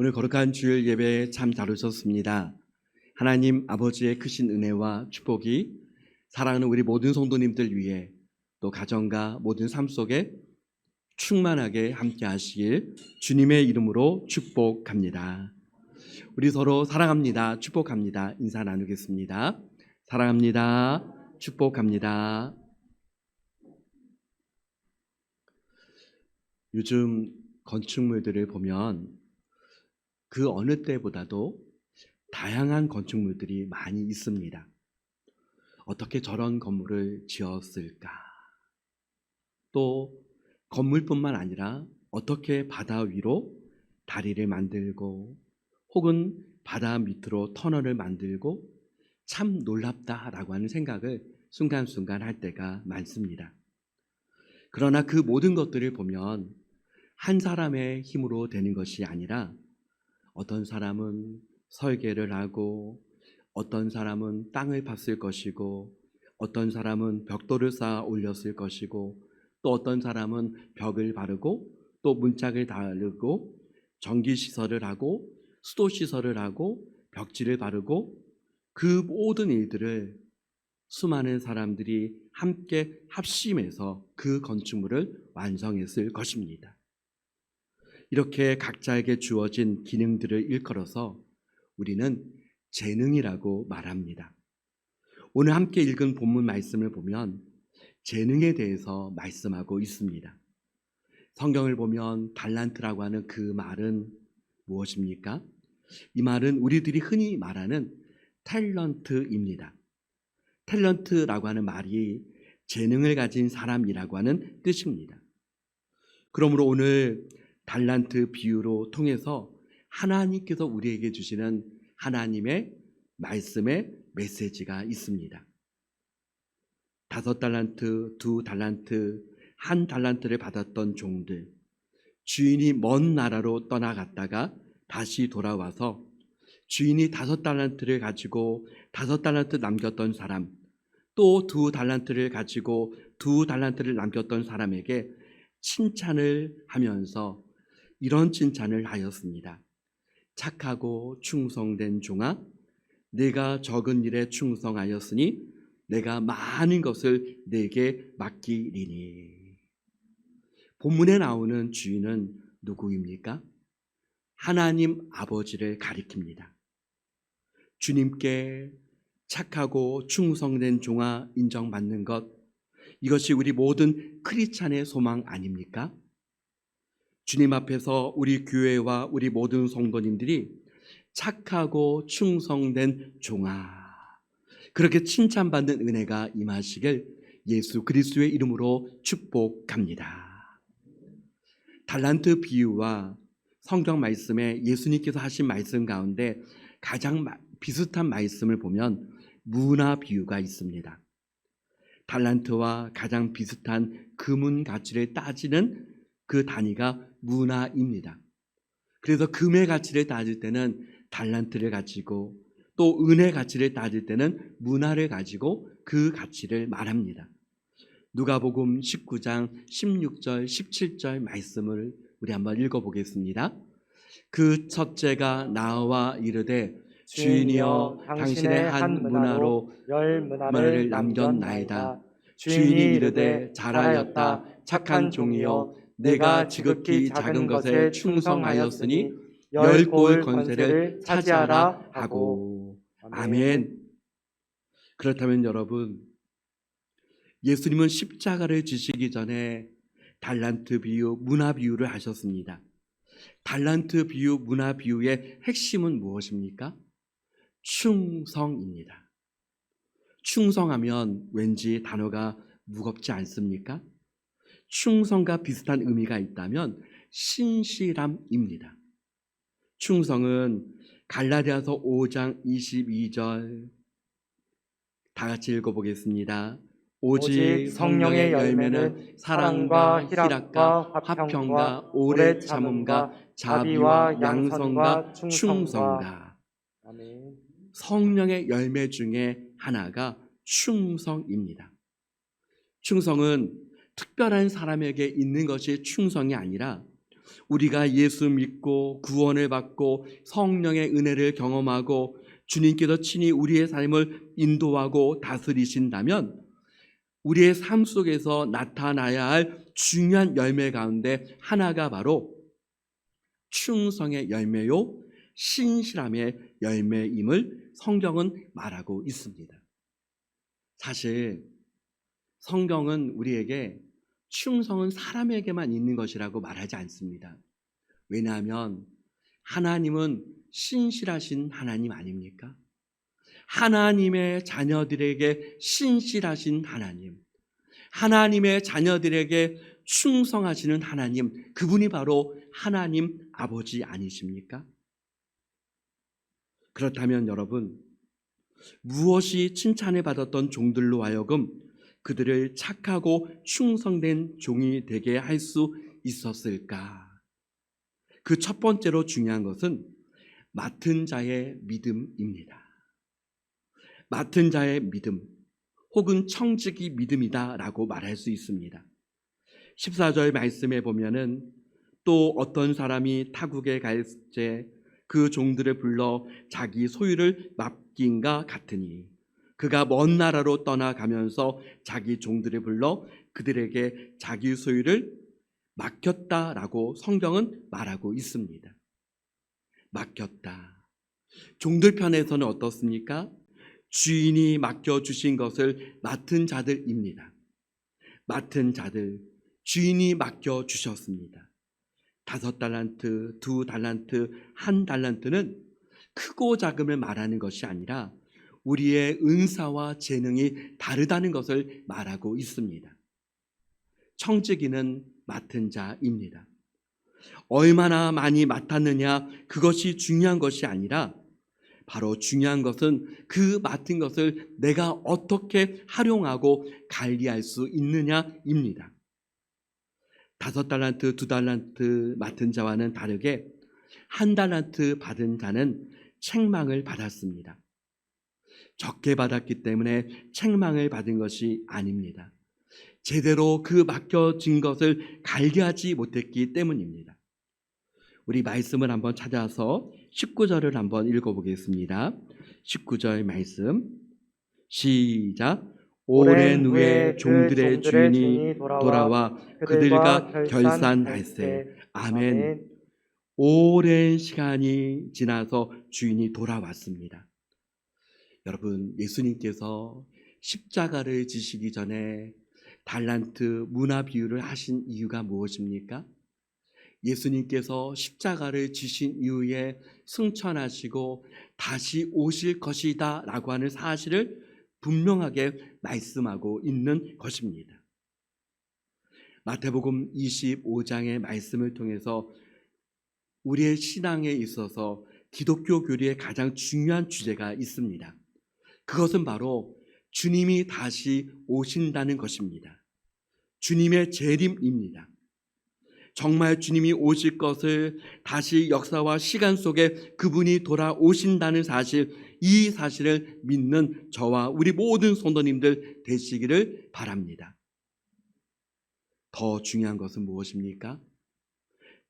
오늘 거룩한 주일 예배에 참 잘 오셨습니다. 하나님 아버지의 크신 은혜와 축복이 사랑하는 우리 모든 성도님들 위해 또 가정과 모든 삶 속에 충만하게 함께 하시길 주님의 이름으로 축복합니다. 우리 서로 사랑합니다. 축복합니다. 인사 나누겠습니다. 사랑합니다. 축복합니다. 요즘 건축물들을 보면 그 어느 때보다도 다양한 건축물들이 많이 있습니다. 어떻게 저런 건물을 지었을까? 또 건물뿐만 아니라 어떻게 바다 위로 다리를 만들고 혹은 바다 밑으로 터널을 만들고 참 놀랍다라고 하는 생각을 순간순간 할 때가 많습니다. 그러나 그 모든 것들을 보면 한 사람의 힘으로 되는 것이 아니라 어떤 사람은 설계를 하고 어떤 사람은 땅을 팠을 것이고 어떤 사람은 벽돌을 쌓아 올렸을 것이고 또 어떤 사람은 벽을 바르고 또 문짝을 바르고 전기시설을 하고 수도시설을 하고 벽지를 바르고 그 모든 일들을 수많은 사람들이 함께 합심해서 그 건축물을 완성했을 것입니다. 이렇게 각자에게 주어진 기능들을 일컬어서 우리는 재능이라고 말합니다. 오늘 함께 읽은 본문 말씀을 보면 재능에 대해서 말씀하고 있습니다. 성경을 보면 달란트라고 하는 그 말은 무엇입니까? 이 말은 우리들이 흔히 말하는 탤런트입니다. 탤런트라고 하는 말이 재능을 가진 사람이라고 하는 뜻입니다. 그러므로 오늘 달란트 비유로 통해서 하나님께서 우리에게 주시는 하나님의 말씀의 메시지가 있습니다. 5달란트, 2달란트, 1달란트를 받았던 종들, 주인이 먼 나라로 떠나갔다가 다시 돌아와서 주인이 5달란트를 가지고 5달란트 남겼던 사람, 또 2달란트를 가지고 2달란트를 남겼던 사람에게 칭찬을 하면서 이런 칭찬을 하였습니다. 착하고 충성된 종아, 내가 적은 일에 충성하였으니 내가 많은 것을 내게 맡기리니. 본문에 나오는 주인은 누구입니까? 하나님 아버지를 가리킵니다. 주님께 착하고 충성된 종아 인정받는 것, 이것이 우리 모든 크리스찬의 소망 아닙니까? 주님 앞에서 우리 교회와 우리 모든 성도님들이 착하고 충성된 종아, 그렇게 칭찬받는 은혜가 임하시길 예수 그리스도의 이름으로 축복합니다. 달란트 비유와 성경 말씀에 예수님께서 하신 말씀 가운데 가장 비슷한 말씀을 보면 문화 비유가 있습니다. 달란트와 가장 비슷한 금은 가치를 따지는 그 단위가 문화입니다. 그래서 금의 가치를 따질 때는 달란트를 가지고 또 은의 가치를 따질 때는 문화를 가지고 그 가치를 말합니다. 누가복음 19장 16절 17절 말씀을 우리 한번 읽어보겠습니다. 그 첫째가 나와 이르되 주인이여 당신의 한 문화로 10문화를 남겼나이다. 주인이 이르되 잘하였다 착한 종이여, 내가 지극히 작은 것에 충성하였으니 10고의 권세를 차지하라 하고. 아멘. 그렇다면 여러분, 예수님은 십자가를 지시기 전에 달란트 비유, 문화 비유를 하셨습니다. 달란트 비유, 문화 비유의 핵심은 무엇입니까? 충성입니다. 충성하면 왠지 단어가 무겁지 않습니까? 충성과 비슷한 의미가 있다면 신실함입니다. 충성은 갈라디아서 5장 22절 다 같이 읽어보겠습니다. 오직 성령의 열매는 사랑과 희락과 화평과 오래 참음과 자비와 양선과 충성이다. 아멘. 성령의 열매 중에 하나가 충성입니다. 충성은 특별한 사람에게 있는 것이 충성이 아니라 우리가 예수 믿고 구원을 받고 성령의 은혜를 경험하고 주님께서 친히 우리의 삶을 인도하고 다스리신다면 우리의 삶 속에서 나타나야 할 중요한 열매 가운데 하나가 바로 충성의 열매요, 신실함의 열매임을 성경은 말하고 있습니다. 사실 성경은 우리에게 충성은 사람에게만 있는 것이라고 말하지 않습니다. 왜냐하면 하나님은 신실하신 하나님 아닙니까? 하나님의 자녀들에게 신실하신 하나님, 하나님의 자녀들에게 충성하시는 하나님, 그분이 바로 하나님 아버지 아니십니까? 그렇다면 여러분, 무엇이 칭찬을 받았던 종들로 하여금 그들을 착하고 충성된 종이 되게 할 수 있었을까? 그 첫 번째로 중요한 것은 맡은 자의 믿음입니다. 맡은 자의 믿음 혹은 청지기 믿음이다라고 말할 수 있습니다. 14절 말씀에 보면은 또 어떤 사람이 타국에 갈 때 그 종들을 불러 자기 소유를 맡긴가 같으니 그가 먼 나라로 떠나가면서 자기 종들을 불러 그들에게 자기 소유를 맡겼다라고 성경은 말하고 있습니다. 맡겼다. 종들 편에서는 어떻습니까? 주인이 맡겨주신 것을 맡은 자들입니다. 맡은 자들, 주인이 맡겨주셨습니다. 5달란트, 2달란트, 1달란트는 크고 작음을 말하는 것이 아니라 우리의 은사와 재능이 다르다는 것을 말하고 있습니다. 청지기는 맡은 자입니다. 얼마나 많이 맡았느냐, 그것이 중요한 것이 아니라 바로 중요한 것은 그 맡은 것을 내가 어떻게 활용하고 관리할 수 있느냐입니다. 5달란트, 2달란트 맡은 자와는 다르게 1달란트 받은 자는 책망을 받았습니다. 적게 받았기 때문에 책망을 받은 것이 아닙니다. 제대로 그 맡겨진 것을 관리하지 못했기 때문입니다. 우리 말씀을 한번 찾아서 19절을 한번 읽어보겠습니다. 19절 말씀 시작. 오랜 후에 종들의 주인이 돌아와 그들과 결산할세. 아멘. 오랜 시간이 지나서 주인이 돌아왔습니다. 여러분, 예수님께서 십자가를 지시기 전에 달란트 문화 비유를 하신 이유가 무엇입니까? 예수님께서 십자가를 지신 이후에 승천하시고 다시 오실 것이다 라고 하는 사실을 분명하게 말씀하고 있는 것입니다. 마태복음 25장의 말씀을 통해서 우리의 신앙에 있어서 기독교 교리의 가장 중요한 주제가 있습니다. 그것은 바로 주님이 다시 오신다는 것입니다. 주님의 재림입니다. 정말 주님이 오실 것을 다시 역사와 시간 속에 그분이 돌아오신다는 사실, 이 사실을 믿는 저와 우리 모든 성도님들 되시기를 바랍니다. 더 중요한 것은 무엇입니까?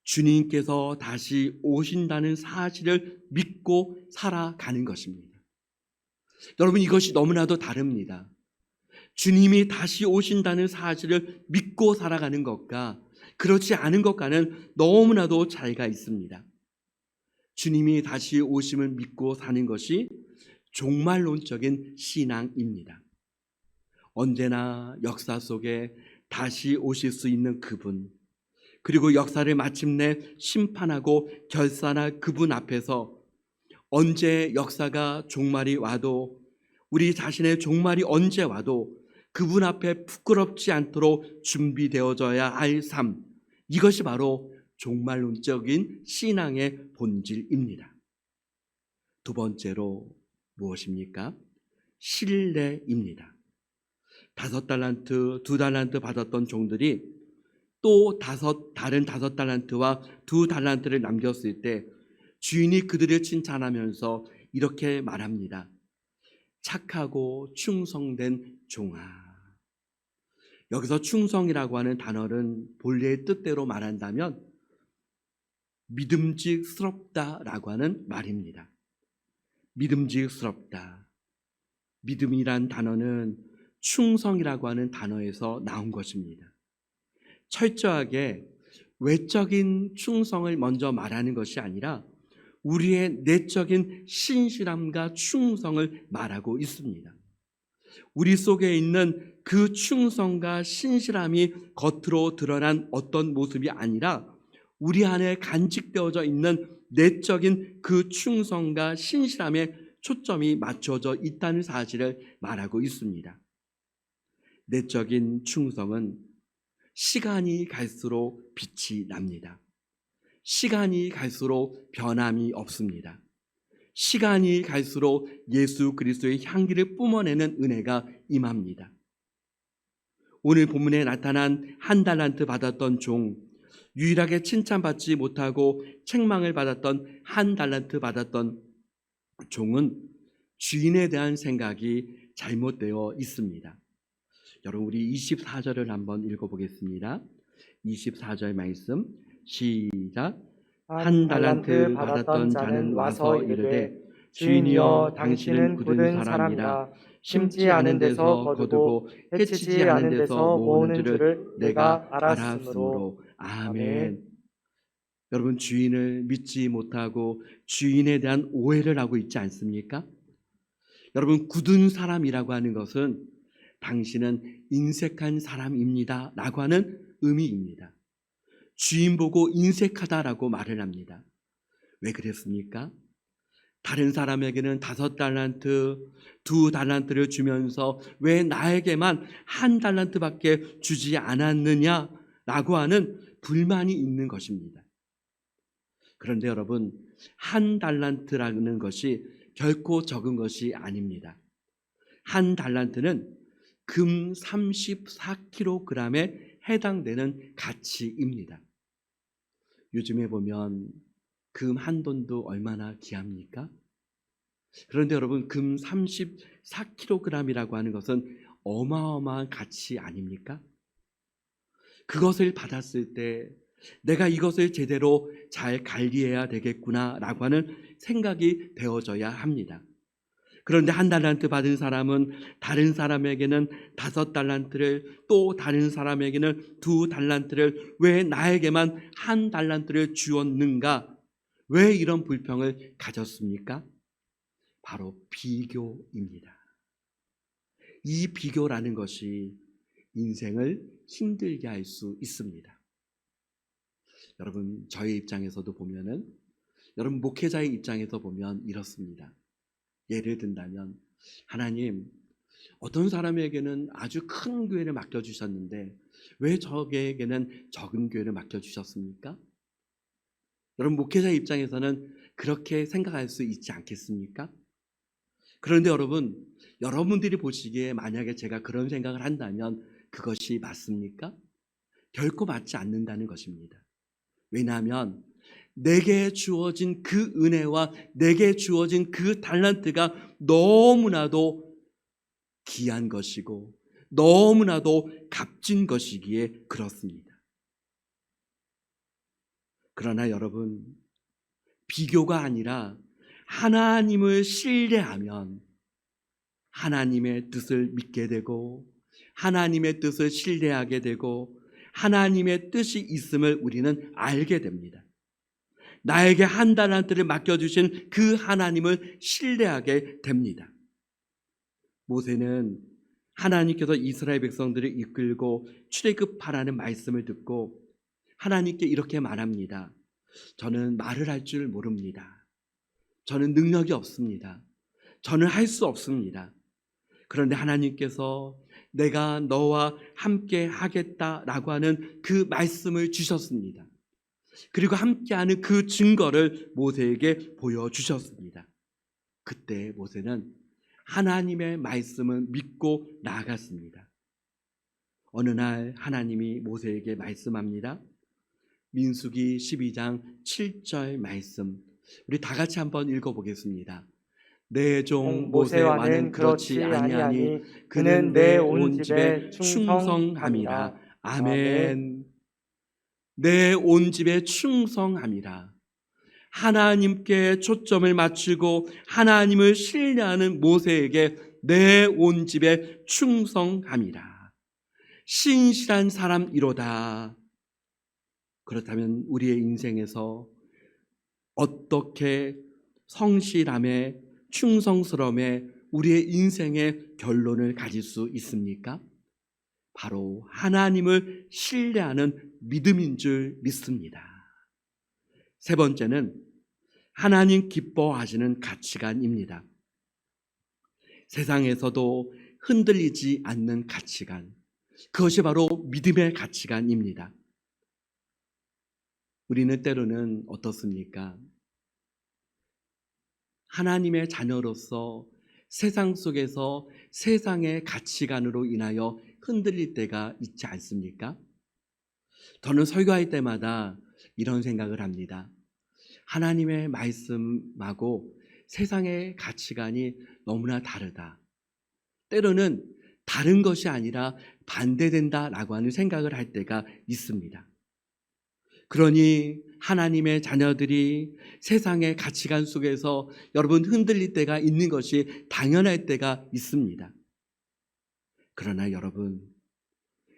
주님께서 다시 오신다는 사실을 믿고 살아가는 것입니다. 여러분, 이것이 너무나도 다릅니다. 주님이 다시 오신다는 사실을 믿고 살아가는 것과 그렇지 않은 것과는 너무나도 차이가 있습니다. 주님이 다시 오심을 믿고 사는 것이 종말론적인 신앙입니다. 언제나 역사 속에 다시 오실 수 있는 그분, 그리고 역사를 마침내 심판하고 결산할 그분 앞에서 언제 역사가 종말이 와도, 우리 자신의 종말이 언제 와도 그분 앞에 부끄럽지 않도록 준비되어져야 할 삶, 이것이 바로 종말론적인 신앙의 본질입니다. 두 번째로 무엇입니까? 신뢰입니다. 5달란트, 2달란트 받았던 종들이 또 다른 5달란트와 2달란트를 남겼을 때 주인이 그들을 칭찬하면서 이렇게 말합니다. 착하고 충성된 종아. 여기서 충성이라고 하는 단어는 본래의 뜻대로 말한다면 믿음직스럽다라고 하는 말입니다. 믿음직스럽다. 믿음이란 단어는 충성이라고 하는 단어에서 나온 것입니다. 철저하게 외적인 충성을 먼저 말하는 것이 아니라 우리의 내적인 신실함과 충성을 말하고 있습니다. 우리 속에 있는 그 충성과 신실함이 겉으로 드러난 어떤 모습이 아니라 우리 안에 간직되어져 있는 내적인 그 충성과 신실함에 초점이 맞춰져 있다는 사실을 말하고 있습니다. 내적인 충성은 시간이 갈수록 빛이 납니다. 시간이 갈수록 변함이 없습니다. 시간이 갈수록 예수 그리스도의 향기를 뿜어내는 은혜가 임합니다. 오늘 본문에 나타난 한 달란트 받았던 종, 유일하게 칭찬받지 못하고 책망을 받았던 한 달란트 받았던 종은 주인에 대한 생각이 잘못되어 있습니다. 여러분, 우리 24절을 한번 읽어보겠습니다. 24절 말씀 시작. 한 달란트 받았던 자는 와서 이르되 주인이여 당신은 굳은 사람이라 심지 않은 데서 거두고 해치지 않은 데서 모으는 줄을 내가 알았으므로. 아멘. 여러분, 주인을 믿지 못하고 주인에 대한 오해를 하고 있지 않습니까? 여러분, 굳은 사람이라고 하는 것은 당신은 인색한 사람입니다 라고 하는 의미입니다. 주인 보고 인색하다라고 말을 합니다. 왜 그랬습니까? 다른 사람에게는 5달란트, 2달란트를 주면서 왜 나에게만 1달란트밖에 주지 않았느냐라고 하는 불만이 있는 것입니다. 그런데 여러분, 1달란트라는 것이 결코 적은 것이 아닙니다. 1달란트는 금 34kg에 해당되는 가치입니다. 요즘에 보면 금 한 돈도 얼마나 귀합니까? 그런데 여러분, 금 34kg이라고 하는 것은 어마어마한 가치 아닙니까? 그것을 받았을 때 내가 이것을 제대로 잘 관리해야 되겠구나라고 하는 생각이 되어져야 합니다. 그런데 1달란트 받은 사람은 다른 사람에게는 5달란트를, 또 다른 사람에게는 2달란트를, 왜 나에게만 1달란트를 주었는가? 왜 이런 불평을 가졌습니까? 바로 비교입니다. 이 비교라는 것이 인생을 힘들게 할 수 있습니다. 여러분, 저의 입장에서도 보면은, 여러분 목회자의 입장에서 보면 이렇습니다. 예를 든다면, 하나님, 어떤 사람에게는 아주 큰 교회를 맡겨주셨는데 왜 저에게는 적은 교회를 맡겨주셨습니까? 여러분, 목회자의 입장에서는 그렇게 생각할 수 있지 않겠습니까? 그런데 여러분, 여러분들이 보시기에 만약에 제가 그런 생각을 한다면 그것이 맞습니까? 결코 맞지 않는다는 것입니다. 왜냐하면 내게 주어진 그 은혜와 내게 주어진 그 달란트가 너무나도 귀한 것이고 너무나도 값진 것이기에 그렇습니다. 그러나 여러분, 비교가 아니라 하나님을 신뢰하면 하나님의 뜻을 믿게 되고 하나님의 뜻을 신뢰하게 되고 하나님의 뜻이 있음을 우리는 알게 됩니다. 나에게 1달란트를 맡겨주신 그 하나님을 신뢰하게 됩니다. 모세는 하나님께서 이스라엘 백성들을 이끌고 출애굽하라는 말씀을 듣고 하나님께 이렇게 말합니다. 저는 말을 할 줄 모릅니다. 저는 능력이 없습니다. 저는 할 수 없습니다. 그런데 하나님께서 내가 너와 함께 하겠다라고 하는 그 말씀을 주셨습니다. 그리고 함께하는 그 증거를 모세에게 보여주셨습니다. 그때 모세는 하나님의 말씀을 믿고 나아갔습니다. 어느 날 하나님이 모세에게 말씀합니다. 민수기 12장 7절 말씀, 우리 다 같이 한번 읽어보겠습니다. 내 종 모세와는 그렇지 아니하니 그는 내 온 집에 충성함이라. 아멘. 내 온 집에 충성함이라. 하나님께 초점을 맞추고 하나님을 신뢰하는 모세에게 내 온 집에 충성함이라. 신실한 사람이로다. 그렇다면 우리의 인생에서 어떻게 성실함에 충성스러움에 우리의 인생의 결론을 가질 수 있습니까? 바로 하나님을 신뢰하는 믿음인 줄 믿습니다. 세 번째는 하나님 기뻐하시는 가치관입니다. 세상에서도 흔들리지 않는 가치관, 그것이 바로 믿음의 가치관입니다. 우리는 때로는 어떻습니까? 하나님의 자녀로서 세상 속에서 세상의 가치관으로 인하여 흔들릴 때가 있지 않습니까? 저는 설교할 때마다 이런 생각을 합니다. 하나님의 말씀하고 세상의 가치관이 너무나 다르다. 때로는 다른 것이 아니라 반대된다라고 하는 생각을 할 때가 있습니다. 그러니 하나님의 자녀들이 세상의 가치관 속에서 여러분 흔들릴 때가 있는 것이 당연할 때가 있습니다. 그러나 여러분,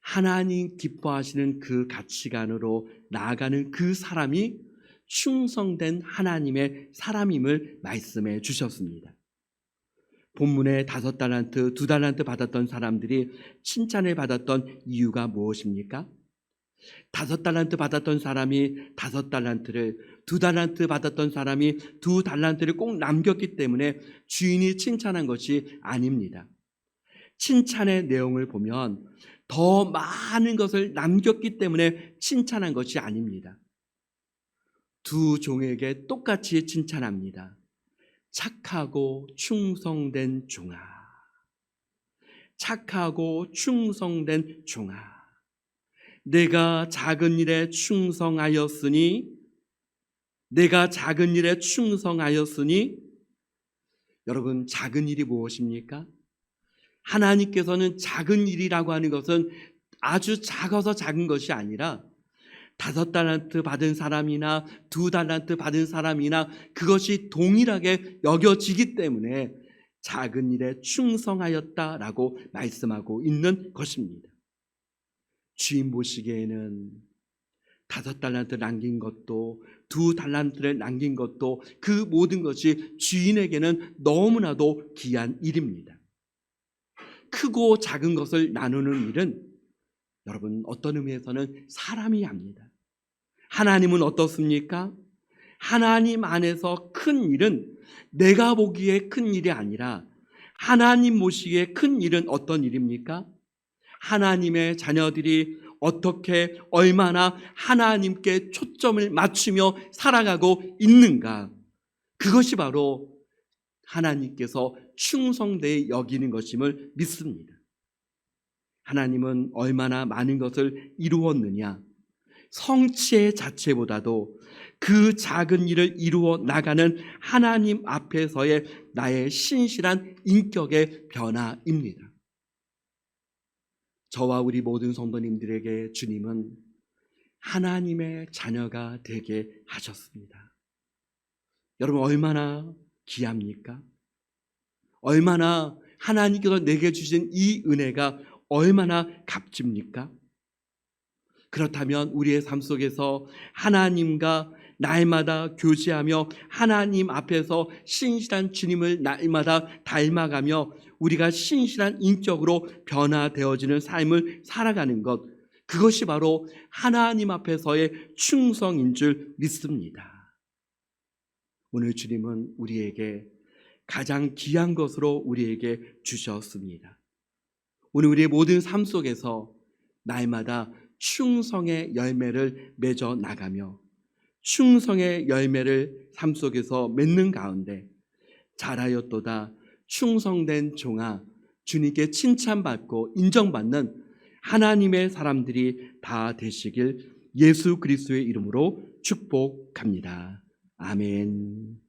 하나님 기뻐하시는 그 가치관으로 나아가는 그 사람이 충성된 하나님의 사람임을 말씀해 주셨습니다. 본문에 5달란트, 2달란트 받았던 사람들이 칭찬을 받았던 이유가 무엇입니까? 5달란트 받았던 사람이 5달란트를, 2달란트 받았던 사람이 2달란트를 꼭 남겼기 때문에 주인이 칭찬한 것이 아닙니다. 칭찬의 내용을 보면 더 많은 것을 남겼기 때문에 칭찬한 것이 아닙니다. 두 종에게 똑같이 칭찬합니다. 착하고 충성된 종아. 착하고 충성된 종아. 내가 작은 일에 충성하였으니 여러분, 작은 일이 무엇입니까? 하나님께서는 작은 일이라고 하는 것은 아주 작아서 작은 것이 아니라 5달란트 받은 사람이나 2달란트 받은 사람이나 그것이 동일하게 여겨지기 때문에 작은 일에 충성하였다라고 말씀하고 있는 것입니다. 주인 보시기에는 5달란트 남긴 것도 2달란트를 남긴 것도 그 모든 것이 주인에게는 너무나도 귀한 일입니다. 크고 작은 것을 나누는 일은 여러분 어떤 의미에서는 사람이 합니다. 하나님은 어떻습니까? 하나님 안에서 큰 일은 내가 보기에 큰 일이 아니라 하나님 보시기에 큰 일은 어떤 일입니까? 하나님의 자녀들이 어떻게 얼마나 하나님께 초점을 맞추며 살아가고 있는가, 그것이 바로 하나님께서 충성되이 여기는 것임을 믿습니다. 하나님은 얼마나 많은 것을 이루었느냐, 성취의 자체보다도 그 작은 일을 이루어 나가는 하나님 앞에서의 나의 신실한 인격의 변화입니다. 저와 우리 모든 성도님들에게 주님은 하나님의 자녀가 되게 하셨습니다. 여러분 얼마나 귀합니까? 얼마나 하나님께서 내게 주신 이 은혜가 얼마나 값집니까? 그렇다면 우리의 삶 속에서 하나님과 날마다 교제하며 하나님 앞에서 신실한 주님을 날마다 닮아가며 우리가 신실한 인격으로 변화되어지는 삶을 살아가는 것, 그것이 바로 하나님 앞에서의 충성인 줄 믿습니다. 오늘 주님은 우리에게 가장 귀한 것으로 우리에게 주셨습니다. 오늘 우리의 모든 삶 속에서 날마다 충성의 열매를 맺어 나가며 충성의 열매를 삶 속에서 맺는 가운데 잘하였도다 충성된 종아, 주님께 칭찬받고 인정받는 하나님의 사람들이 다 되시길 예수 그리스도의 이름으로 축복합니다. 아멘.